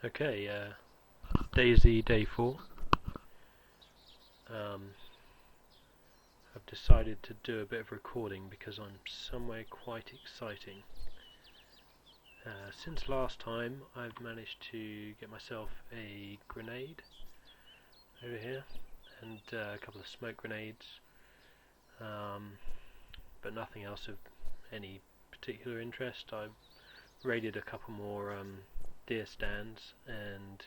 Okay, DayZ Day 4. I've decided to do a bit of recording because I'm somewhere quite exciting. Since last time, I've managed to get myself a grenade over here and a couple of smoke grenades, but nothing else of any particular interest. I've raided a couple more deer stands, and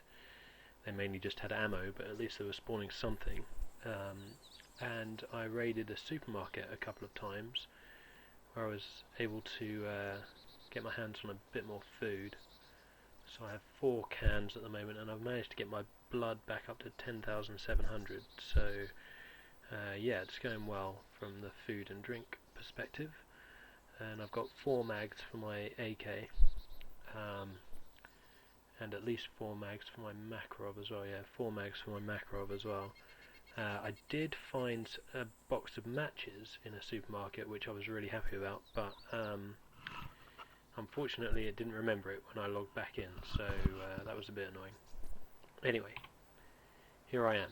they mainly just had ammo, but at least they were spawning something. And I raided a supermarket a couple of times where I was able to get my hands on a bit more food. So I have 4 cans at the moment, and I've managed to get my blood back up to 10,700. So yeah, it's going well from the food and drink perspective. And I've got 4 mags for my AK, and at least 4 mags for my Makarov as well. Yeah, 4 mags for my Makarov as well. I did find a box of matches in a supermarket, which I was really happy about, but unfortunately it didn't remember it when I logged back in, so that was a bit annoying. Anyway, here I am,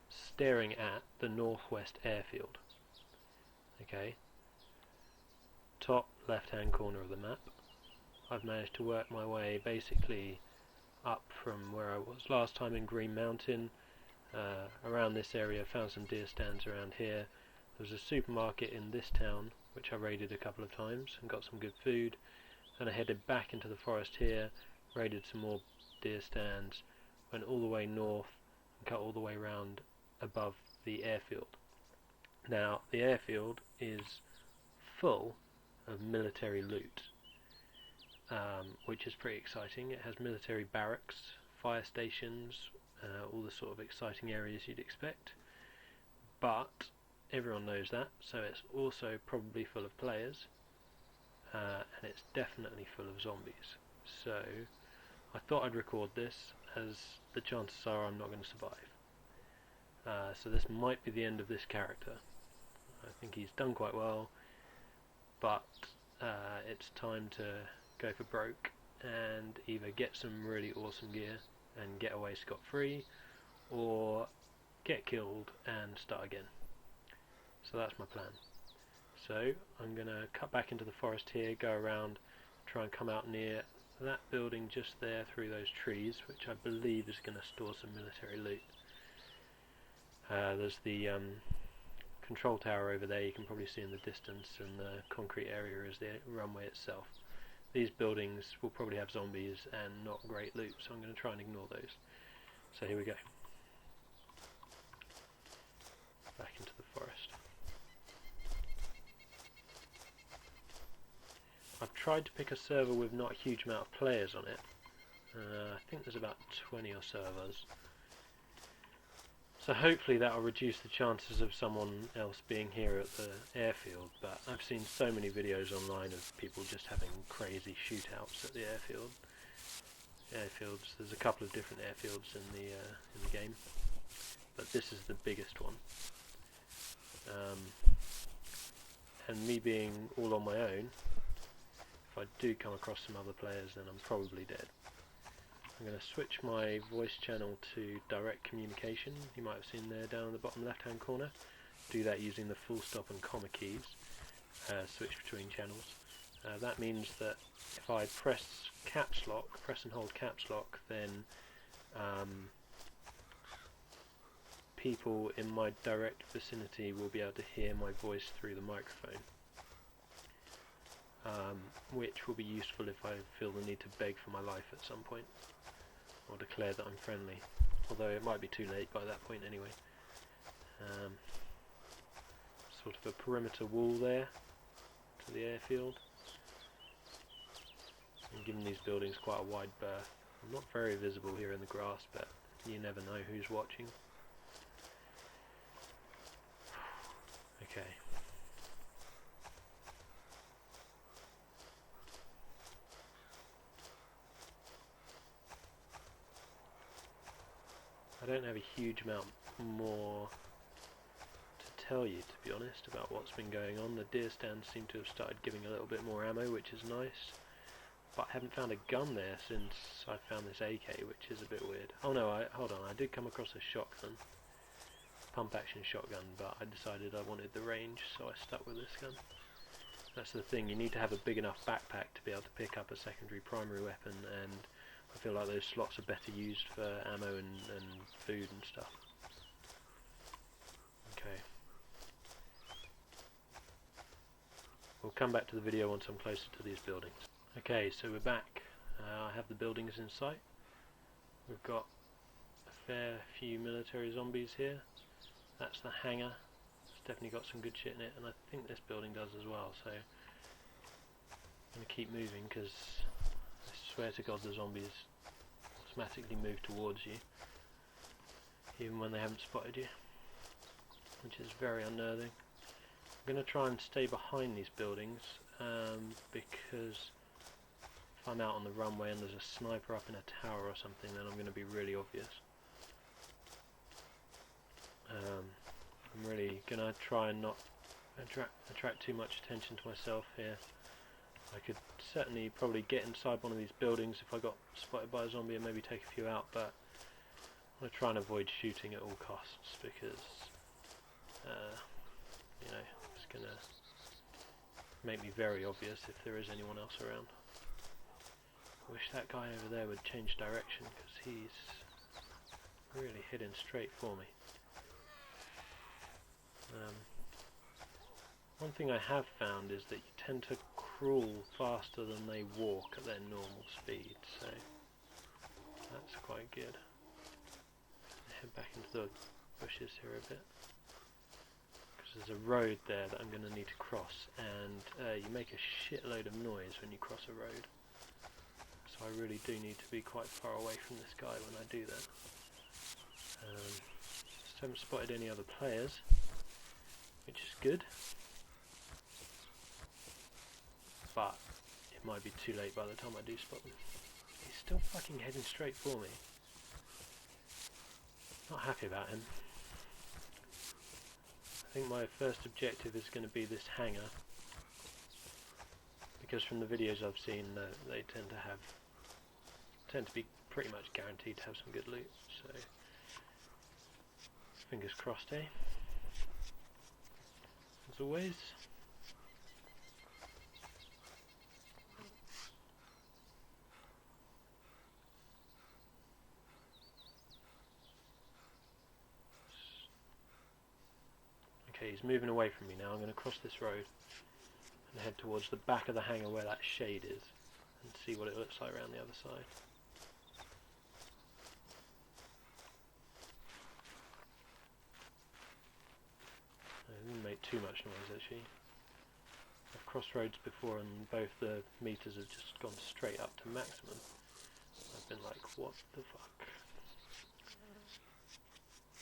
staring at the northwest airfield. Okay, top left hand corner of the map. I've managed to work my way basically up from where I was last time in Green Mountain, around this area. Found some deer stands around here. There was a supermarket in this town which I raided a couple of times and got some good food. Then I headed back into the forest here, raided some more deer stands, went all the way north and cut all the way around above the airfield. Now the airfield is full of military loot, which is pretty exciting. It has military barracks, fire stations, all the sort of exciting areas you'd expect, but everyone knows that, so it's also probably full of players, and it's definitely full of zombies. So I thought I'd record this, as the chances are I'm not going to survive. So this might be the end of this character. I think he's done quite well, but it's time to go for broke and either get some really awesome gear and get away scot-free, or get killed and start again. So that's my plan. So I'm going to cut back into the forest here, go around, try and come out near that building just there through those trees, which I believe is going to store some military loot. There's the control tower over there, you can probably see in the distance, and the concrete area is the runway itself. These buildings will probably have zombies and not great loot, so I'm going to try and ignore those. So here we go. Back into the forest. I've tried to pick a server with not a huge amount of players on it. I think there's about 20 or so of us. So hopefully that will reduce the chances of someone else being here at the airfield, but I've seen so many videos online of people just having crazy shootouts at the airfield. Airfields, there's a couple of different airfields in the game, but this is the biggest one. And me being all on my own, if I do come across some other players, then I'm probably dead. I'm going to switch my voice channel to direct communication. You might have seen there down in the bottom left hand corner. Do that using the full stop and comma keys. Switch between channels. That means that if I press caps lock, press and hold caps lock, then people in my direct vicinity will be able to hear my voice through the microphone, which will be useful if I feel the need to beg for my life at some point, or declare that I'm friendly, although it might be too late by that point anyway. Sort of a perimeter wall there to the airfield, and giving these buildings quite a wide berth. I'm not very visible here in the grass, but you never know who's watching. Okay. I don't have a huge amount more to tell you, to be honest, about what's been going on. The deer stands seem to have started giving a little bit more ammo, which is nice. but I haven't found a gun there since I found this AK, which is a bit weird. Oh no, hold on, I did come across a shotgun, pump action shotgun, but I decided I wanted the range, so I stuck with this gun. That's the thing, you need to have a big enough backpack to be able to pick up a secondary primary weapon, and I feel like those slots are better used for ammo and food and stuff. Okay. We'll come back to the video once I'm closer to these buildings. Okay, so we're back. I have the buildings in sight. We've got a fair few military zombies here. That's the hangar. It's definitely got some good shit in it, and I think this building does as well, so I'm going to keep moving because I swear to God the zombies automatically move towards you, even when they haven't spotted you, which is very unnerving. I'm going to try and stay behind these buildings because if I'm out on the runway and there's a sniper up in a tower or something, then I'm going to be really obvious. I'm really going to try and not attract too much attention to myself here. I could certainly probably get inside one of these buildings if I got spotted by a zombie and maybe take a few out, but I'm going to try and avoid shooting at all costs because you know, it's going to make me very obvious if there is anyone else around. I wish that guy over there would change direction because he's really heading straight for me. One thing I have found is that you tend to crawl faster than they walk at their normal speed, so that's quite good. Head back into the bushes here a bit, because there's a road there that I'm going to need to cross, and you make a shitload of noise when you cross a road, so I really do need to be quite far away from this guy when I do that. Just haven't spotted any other players, which is good. But it might be too late by the time I do spot them. He's still fucking heading straight for me. Not happy about him. I think my first objective is going to be this hangar, because from the videos I've seen, they tend to be pretty much guaranteed to have some good loot. So fingers crossed, eh? As always. Okay, he's moving away from me now. I'm going to cross this road and head towards the back of the hangar where that shade is and see what it looks like around the other side. It didn't make too much noise actually. I've crossed roads before and both the meters have just gone straight up to maximum. I've been like, what the fuck?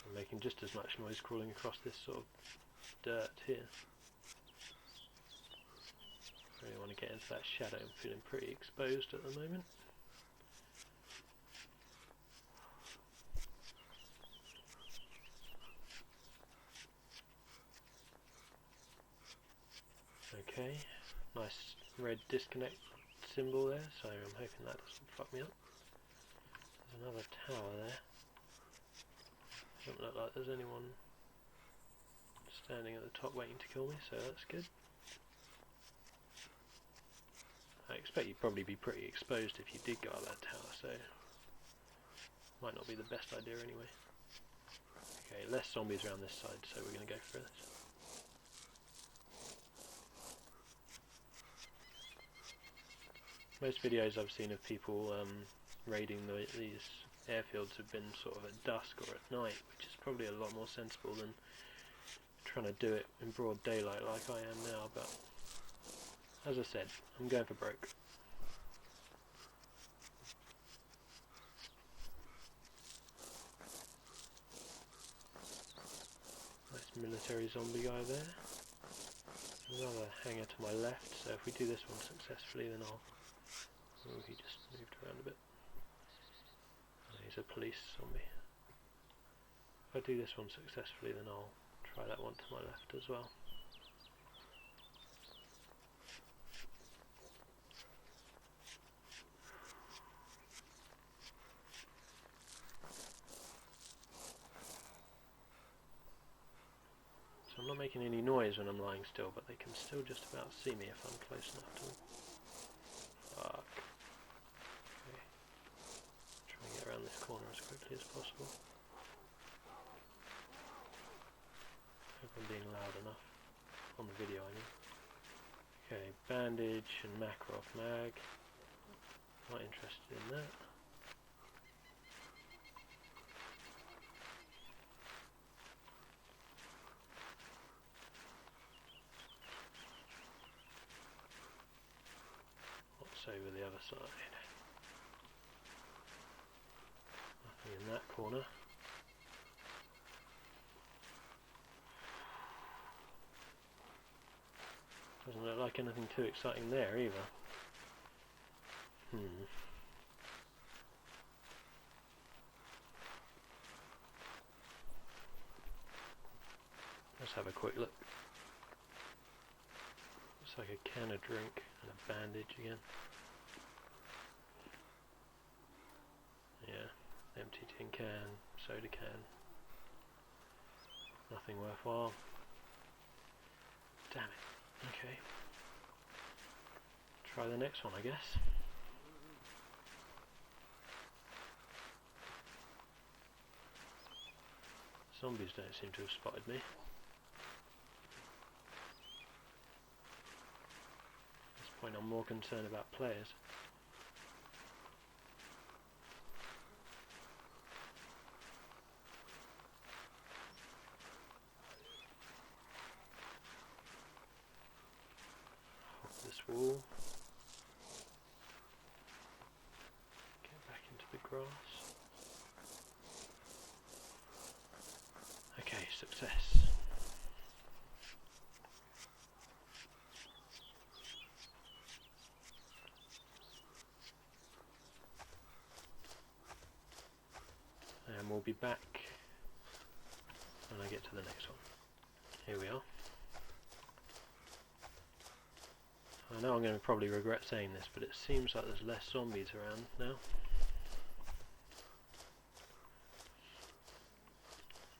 I'm making just as much noise crawling across this sort of dirt here. Really want to get into that shadow. I'm feeling pretty exposed at the moment. Okay, nice red disconnect symbol there, so I'm hoping that doesn't fuck me up. There's another tower there. Doesn't look like there's anyone standing at the top waiting to kill me, so that's good. I expect you'd probably be pretty exposed if you did go up that tower, so might not be the best idea anyway. Okay, less zombies around this side, so we're going to go for this. Most videos I've seen of people raiding these airfields have been sort of at dusk or at night, which is probably a lot more sensible than trying to do it in broad daylight like I am now, but as I said, I'm going for broke. Nice military zombie guy there. Another hangar to my left, so if we do this one successfully then I'll... Oh, he just moved around a bit. Oh, he's a police zombie. If I do this one successfully then I'll try that one to my left as well. not making any noise when I'm lying still, but they can still just about see me if I'm close enough to them. Fuck. Okay. Try and get around this corner as quickly as possible. Hope I'm being loud enough. On the video, I mean. Okay, bandage and Makarov mag. Not interested in that. What's over the other side? Nothing in that corner. Doesn't look like anything too exciting there either. Let's have a quick look. Looks like a can of drink and a bandage again. Yeah, empty tin can, soda can. Nothing worthwhile. Damn it. Okay. Try the next one, I guess. Zombies don't seem to have spotted me. At this point I'm more concerned about players. Hop this wall. Get back into the grass. Okay, success. And we'll be back when I get to the next one. Here we are. I know I'm going to probably regret saying this, but it seems like there's less zombies around now.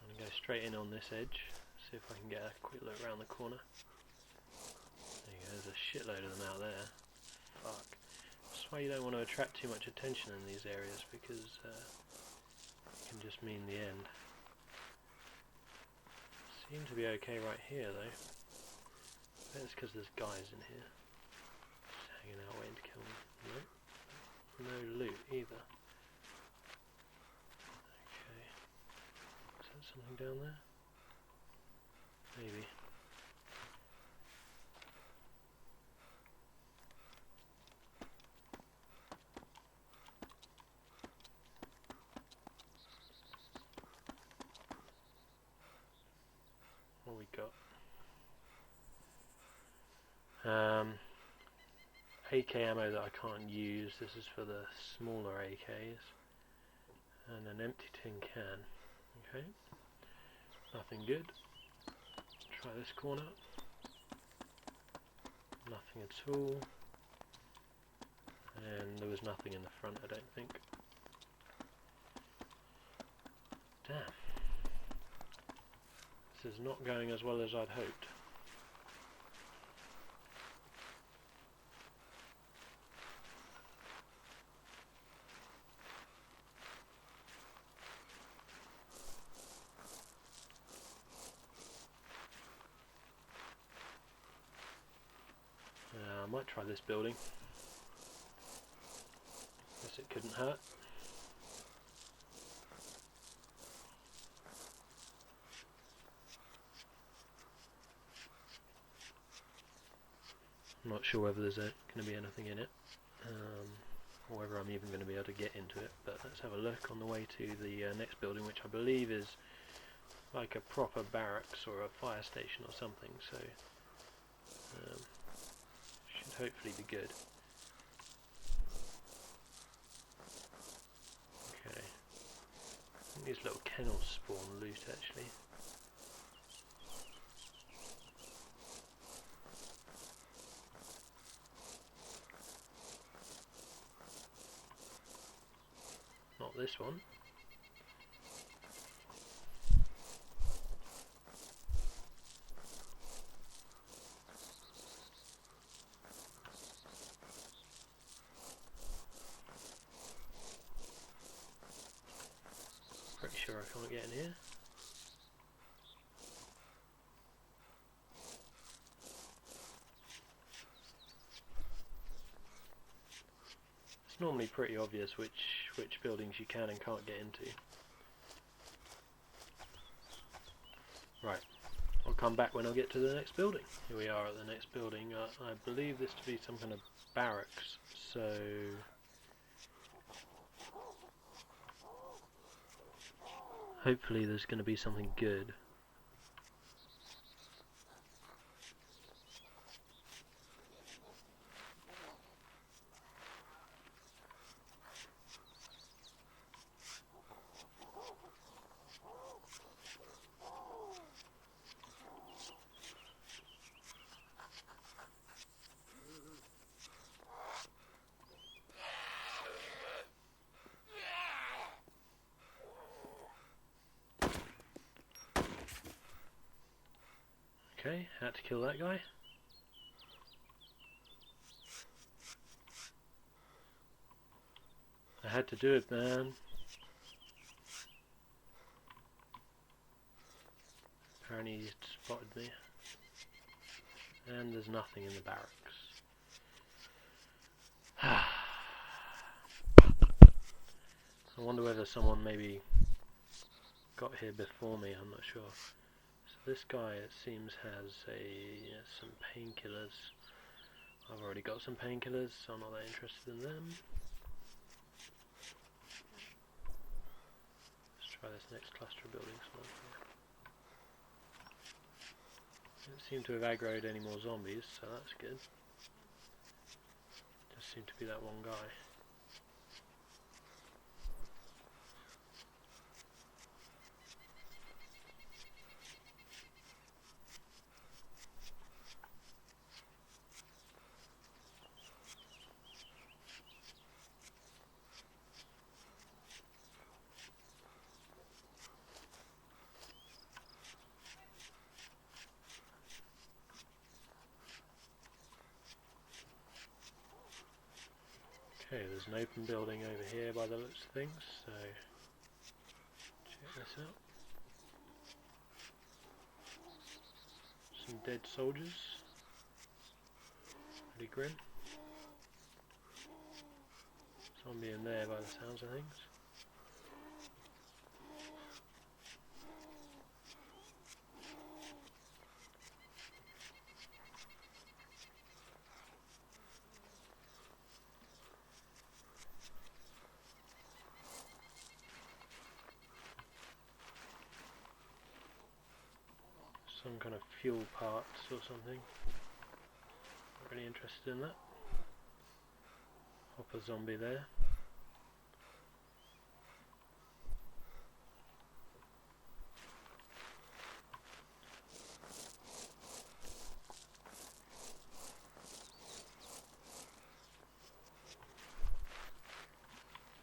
I'm going to go straight in on this edge, see if I can get a quick look around the corner. There you go, there's a shitload of them out there. Fuck. That's why you don't want to attract too much attention in these areas, because it can just mean the end. Seem to be okay right here though. I bet it's because there's guys in here. Just hanging out waiting to kill me. Nope. No loot either. Okay. Is that something down there? Maybe. What we got? AK ammo that I can't use. This is for the smaller AKs. And an empty tin can. Okay. Nothing good. Try this corner. Nothing at all. And there was nothing in the front, I don't think. Damn. This is not going as well as I'd hoped. I might try this building. Guess it couldn't hurt. I'm not sure whether there's going to be anything in it, or whether I'm even going to be able to get into it, but let's have a look on the way to the next building, which I believe is like a proper barracks or a fire station or something, so should hopefully be good. Okay, I think these little kennels spawn loot actually. Not this one. sure I can't get in here. It's normally pretty obvious which buildings you can and can't get into. Right, I'll come back when I get to the next building. Here we are at the next building. I believe this to be some kind of barracks, so hopefully there's going to be something good. Okay, had to kill that guy. I had to do it, man. Apparently he spotted me. And there's nothing in the barracks. I wonder whether someone maybe got here before me, I'm not sure. So this guy, it seems, has some painkillers. I've already got some painkillers, so I'm not that interested in them. Let's try this next cluster of buildings. Don't seem to have aggroed any more zombies, so that's good. Just seemed to be that one guy. Okay, there's an open building over here by the looks of things, so check this out. Some dead soldiers. Pretty grim. Zombie in there by the sounds of things. Some kind of fuel parts or something. Not really interested in that. Hopper zombie there.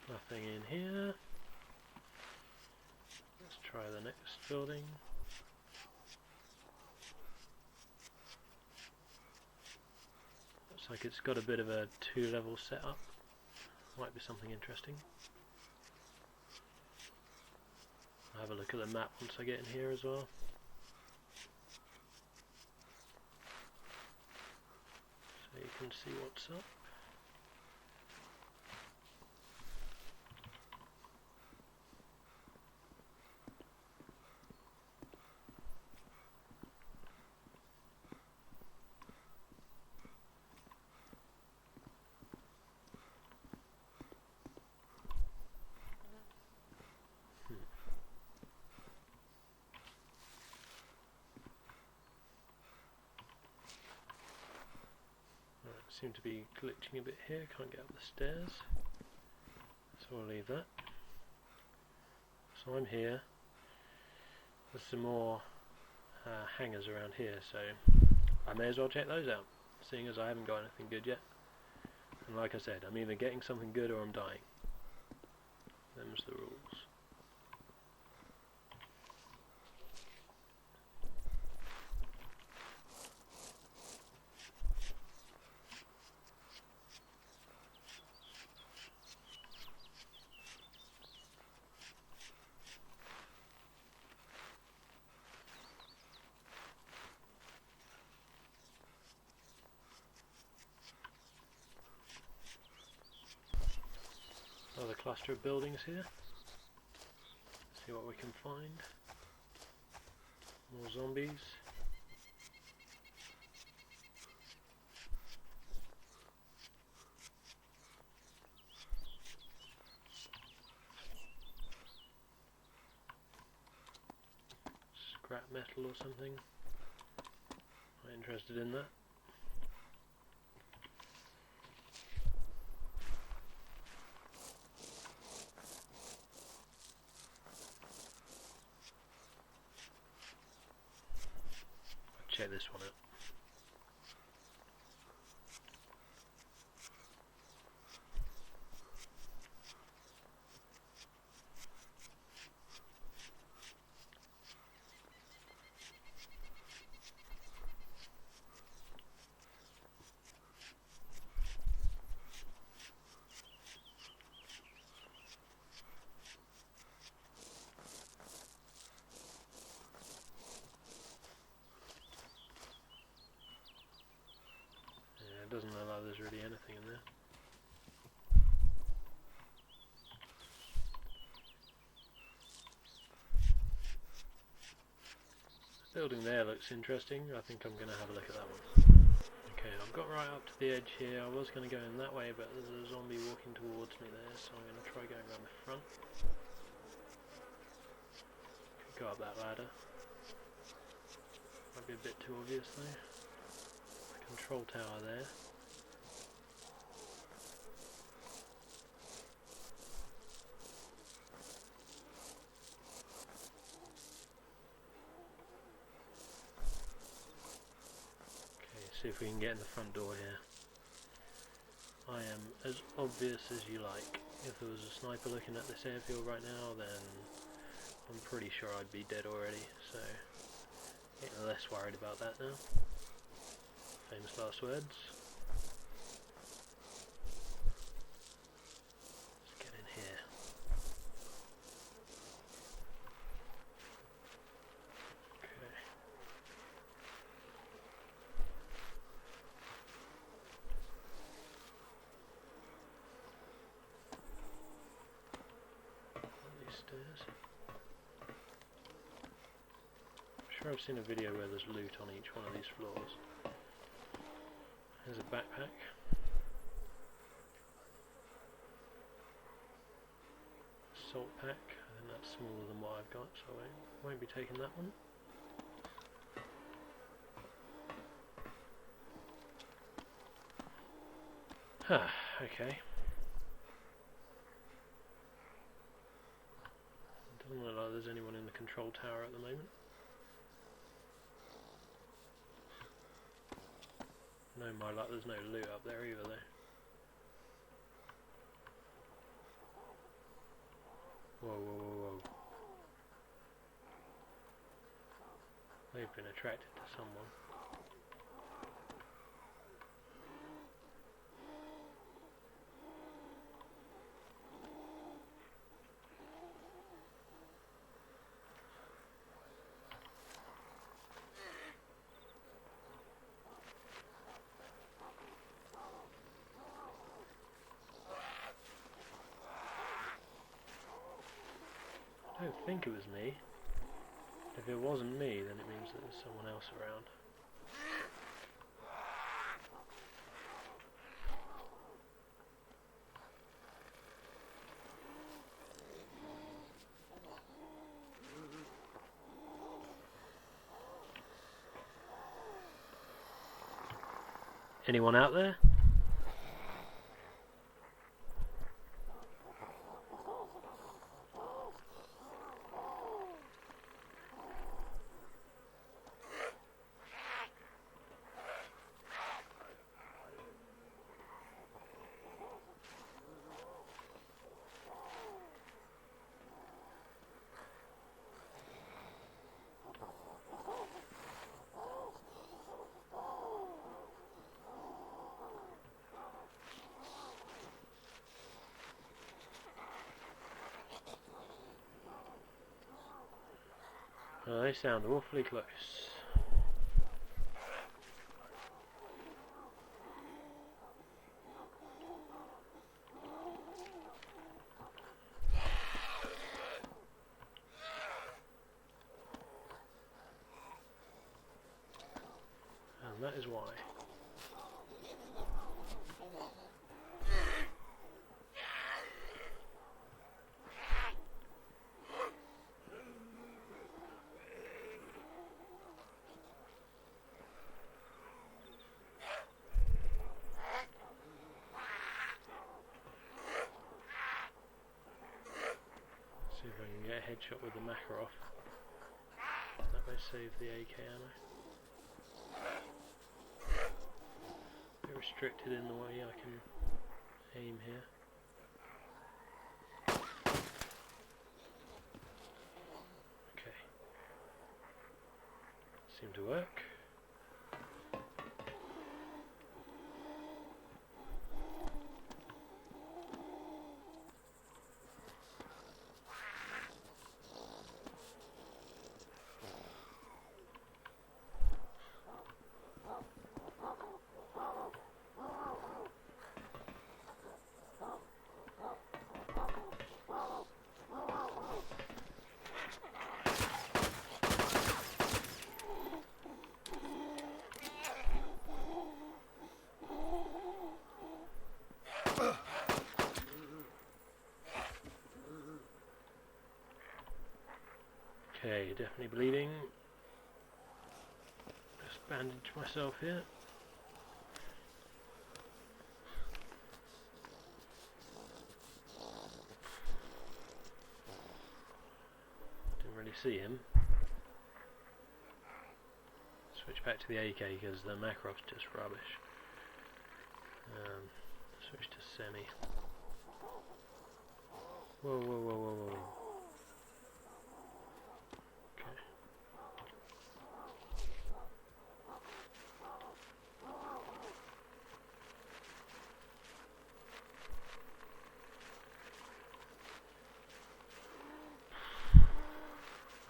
Nothing in here. Let's try the next building. Looks like it's got a bit of a 2-level setup. Might be something interesting. I'll have a look at the map once I get in here as well. So you can see what's up. Seem to be glitching a bit here, can't get up the stairs, so I'll leave that. So I'm here, there's some more hangars around here, so I may as well check those out, seeing as I haven't got anything good yet. And like I said, I'm either getting something good or I'm dying. Them's the rules. cluster of buildings here. See what we can find. More zombies. Scrap metal or something. Not interested in that. Check this one out. Doesn't look like there's really anything in there. The building there looks interesting. I think I'm going to have a look at that one. Okay, I've got right up to the edge here. I was going to go in that way, but there's a zombie walking towards me there, so I'm going to try going around the front. Could go up that ladder. Might be a bit too obvious though. Control tower there. See if we can get in the front door here. I am as obvious as you like. If there was a sniper looking at this airfield right now, then I'm pretty sure I'd be dead already, so getting less worried about that now. Famous last words. Let's get in here. I'm sure I've seen a video where there's loot on each one of these floors. There's a backpack. Salt pack. I think that's smaller than what I've got, so I won't be taking that one. Okay. Doesn't look like there's anyone in the control tower at the moment. No, my luck, there's no loot up there either though. Whoa, whoa, whoa, whoa. They've been attracted to someone. I don't think it was me. If it wasn't me, then it means that there's someone else around. Anyone out there? Oh, they sound awfully close. and that is why. See if I can get a headshot with the Makarov. That may save the AK ammo. A bit restricted in the way I can aim here. Okay. Seemed to work. Okay, definitely bleeding. Just bandage myself here. Didn't really see him. Switch back to the AK because the Makarov's just rubbish. Switch to semi. Whoa, whoa, whoa, whoa, whoa.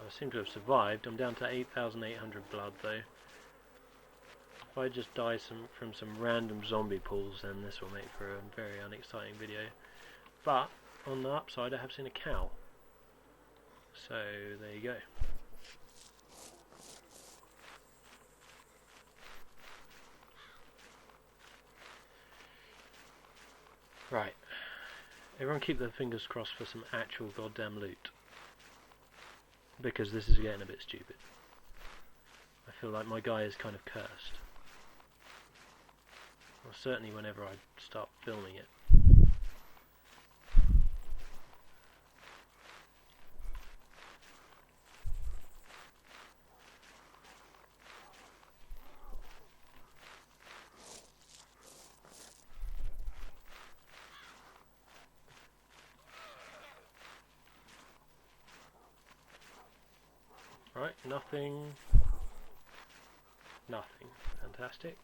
I seem to have survived. I'm down to 8,800 blood though. If I just die from some random zombie pools, then this will make for a very unexciting video. But on the upside I have seen a cow. So there you go. Right. Everyone keep their fingers crossed for some actual goddamn loot. Because this is getting a bit stupid. I feel like my guy is kind of cursed. Well, certainly whenever I start filming it. Right, nothing. Nothing. Fantastic.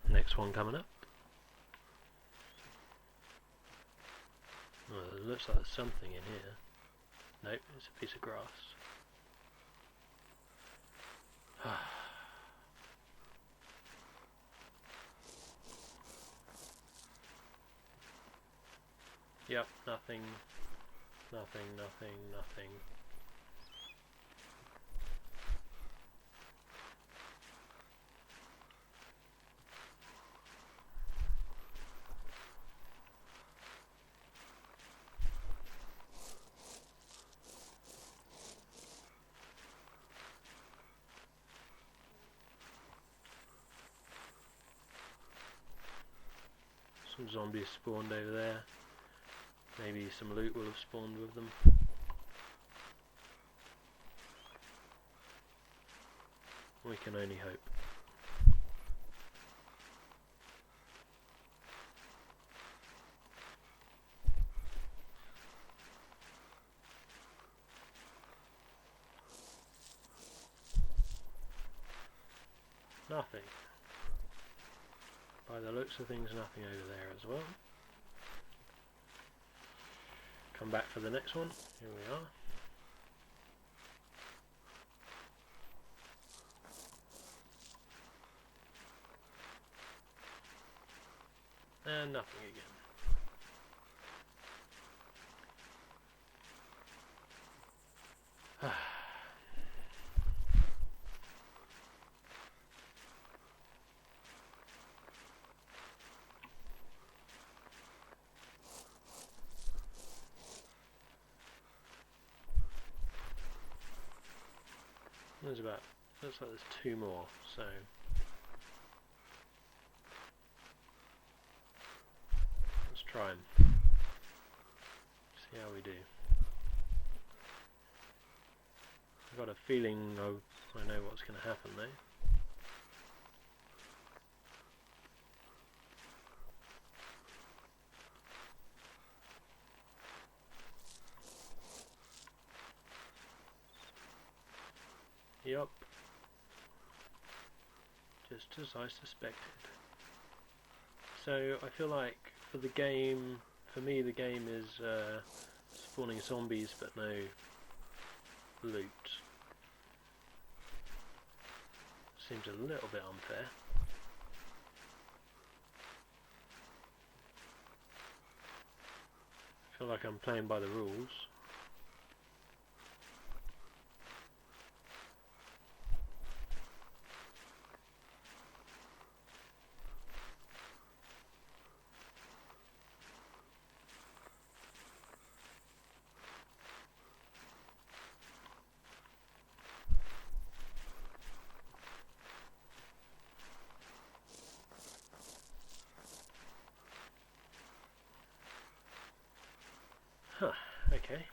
Next one coming up. Well, it looks like there's something in here. Nope, it's a piece of grass. Yep, nothing, nothing, nothing, nothing. Some zombies spawned over there. Maybe some loot will have spawned with them. We can only hope. Nothing. By the looks of things, nothing over there as well. Come back for the next one. Here we are. And nothing again. There's about, looks like there's two more, so let's try them. See how we do. I've got a feeling I know what's going to happen though. Yup. Just as I suspected. So I feel like for the game, for me the game is spawning zombies but no loot. Seems a little bit unfair. I feel like I'm playing by the rules. Huh, okay.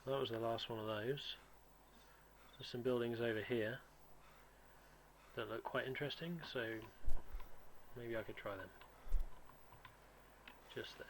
So that was the last one of those. There's some buildings over here that look quite interesting, so maybe I could try them. Just there.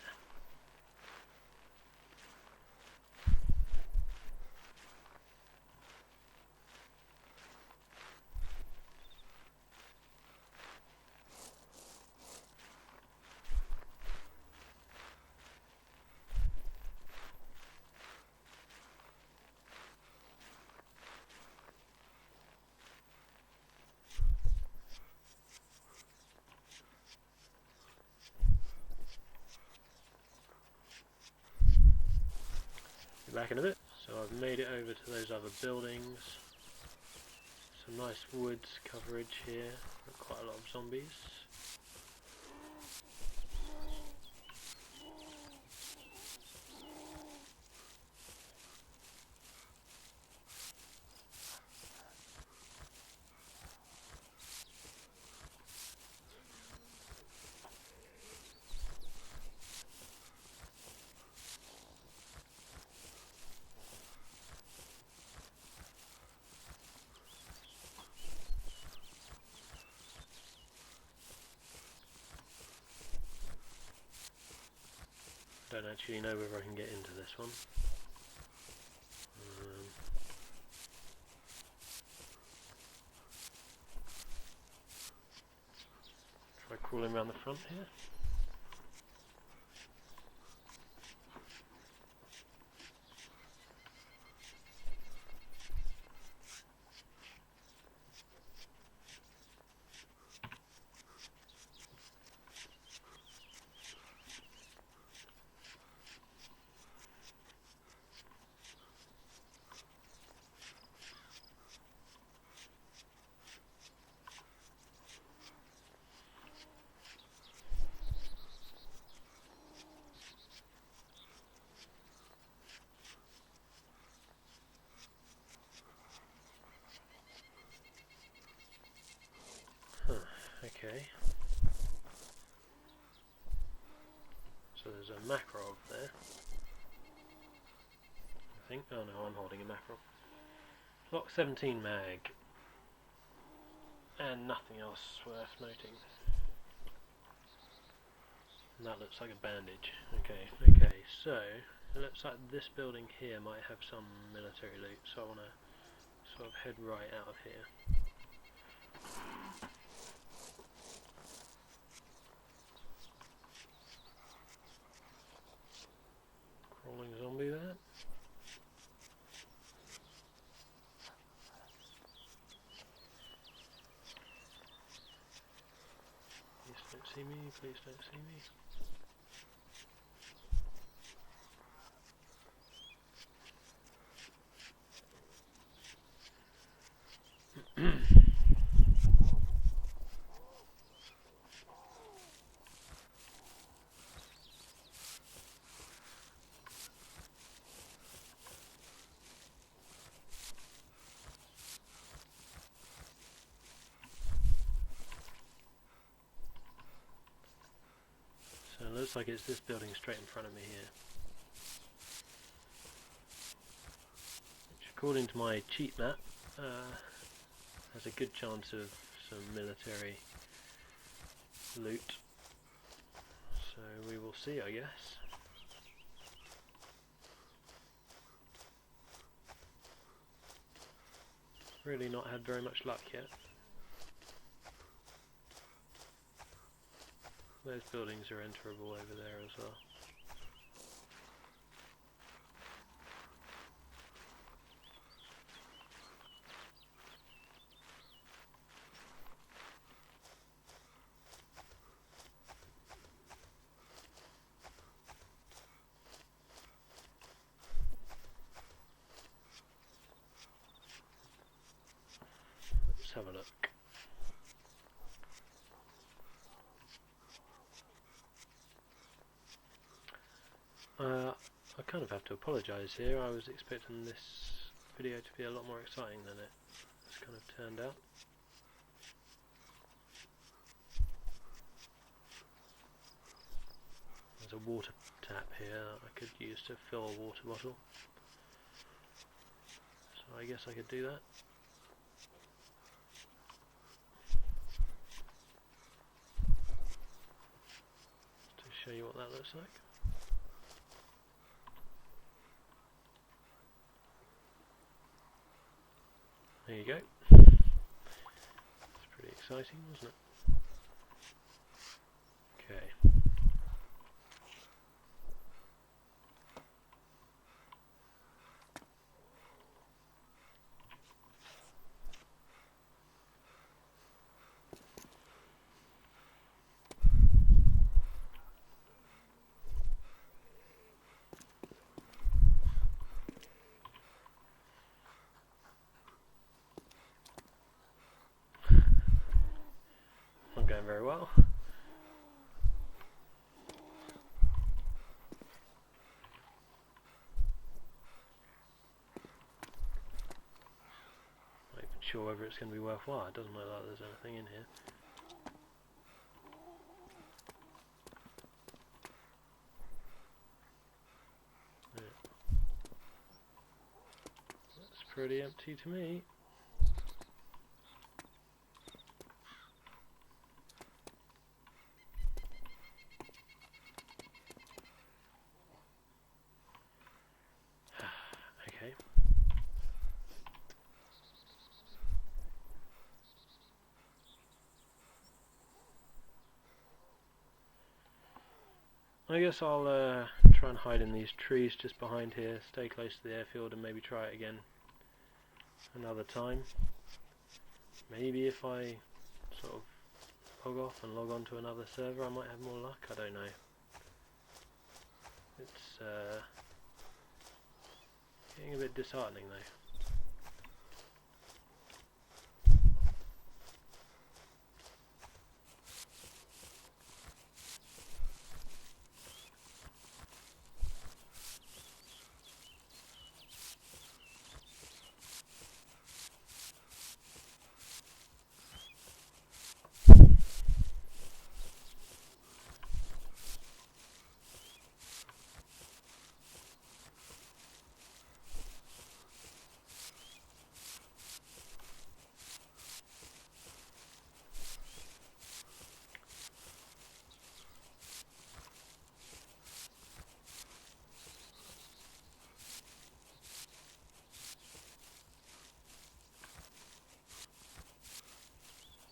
Back in a bit. So I've made it over to those other buildings. Some nice woods coverage here. Quite a lot of zombies. Don't actually know whether I can get into this one. Try crawling around the front here. Okay. So there's a Makarov there. I think. Oh no, I'm holding a Makarov. Glock 17 mag. And nothing else worth noting. And that looks like a bandage. Okay, so It looks like this building here might have some military loot, so I want to sort of head right out of here. Crawling zombie there. Please don't see me, please don't see me. So it looks like it's this building straight in front of me here. Which, according to my cheat map, has a good chance of some military loot. So we will see, I guess. Really not had very much luck yet. Those buildings are enterable over there as well. Let's have a look. I kind of have to apologise here. I was expecting this video to be a lot more exciting than it's kind of turned out. There's a water tap here I could use to fill a water bottle. So I guess I could do that. To show you what that looks like. There you go. It's pretty exciting, wasn't it? Okay. Not going very well. Not even sure whether it's going to be worthwhile. It doesn't look like there's anything in here. Yeah. That's pretty empty to me. Okay. I guess I'll try and hide in these trees just behind here, stay close to the airfield, and maybe try it again another time. Maybe if I sort of log off and log on to another server I might have more luck, I don't know. It's getting a bit disheartening though.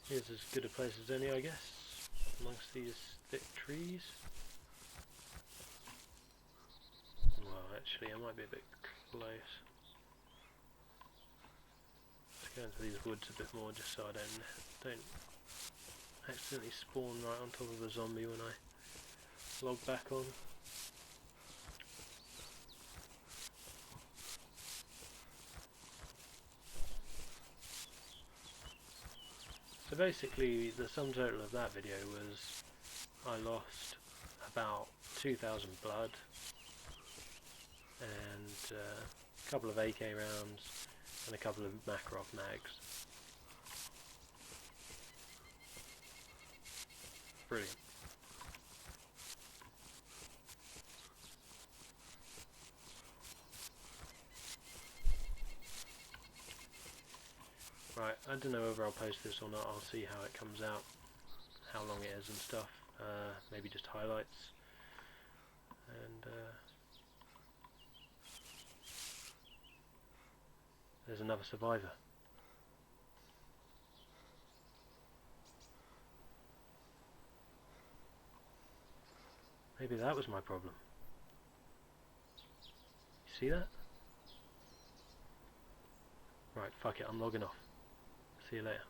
Here's as good a place as any, I guess, amongst these thick trees. Well, actually, I might be a bit close. Let's go into these woods a bit more, just so I don't accidentally spawn right on top of a zombie when I log back on. So basically, the sum total of that video was I lost about 2,000 blood and a couple of AK rounds and a couple of Makarov mags. Brilliant. Right, I don't know whether I'll post this or not. I'll see how it comes out, how long it is and stuff. Maybe just highlights. And there's another survivor. Maybe that was my problem. You see that? Right, fuck it, I'm logging off. See you later.